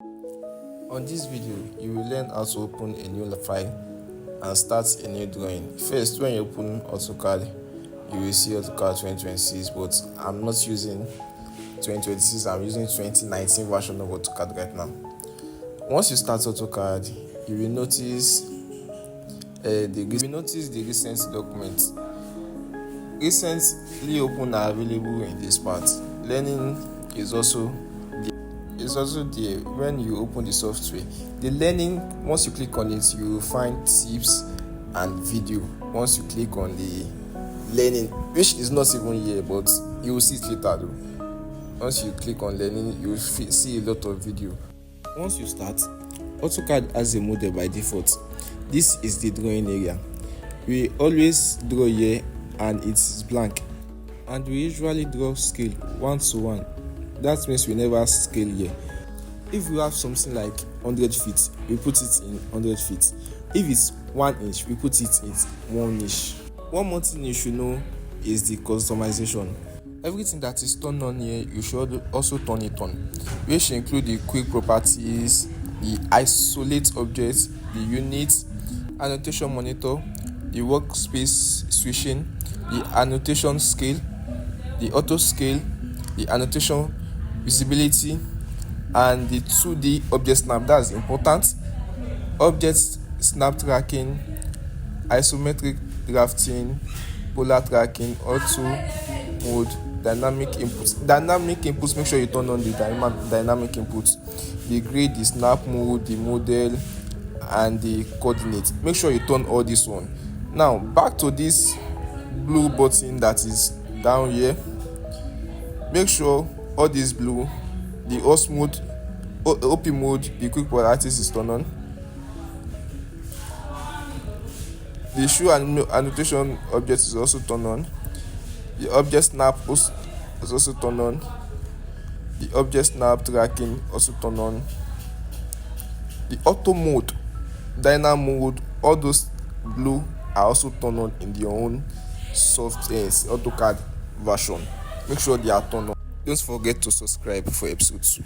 On this video, you will learn how to open a new file and start a new drawing. First, when you open AutoCAD, you will see AutoCAD 2026, but I'm not using 2026, I'm using 2019 version of AutoCAD right now. Once you start AutoCAD, you will notice the recent documents. Recently open are available in this part. Learning is also there. When you open the software, the learning, once you click on it, you will find tips and video. Once you click on the learning, which is not even here, but you will see it later though. Once you click on learning, you will see a lot of video. Once you start, AutoCAD has a model by default. This is the drawing area. We always draw here and it is blank, and we usually draw scale 1:1. That means we never scale here. If we have something like 100 feet, we put it in 100 feet. If it's 1 inch, we put it in 1 inch. One more thing you should know is the customization. Everything that is turned on here, you should also turn it on, which should include the quick properties, the isolate objects, the unit, annotation monitor, the workspace switching, the annotation scale, the auto scale, the annotation visibility, and the 2D object snap. That's important. Object snap tracking, isometric drafting, polar tracking, auto mode, dynamic inputs. Make sure you turn on the dynamic inputs, the grid, the snap mode, the model, and the coordinate. Make sure you turn all this on. Now back to this blue button that is down here. Make sure all this blue, the OS mode, OP mode, the quick properties is turned on. The show annotation object is also turned on. The object snap is also turned on. The object snap tracking also turned on. The auto mode, dynamic mode, all those blue are also turned on in their own software AutoCAD version. Make sure they are turned on. Don't forget to subscribe for episode 2.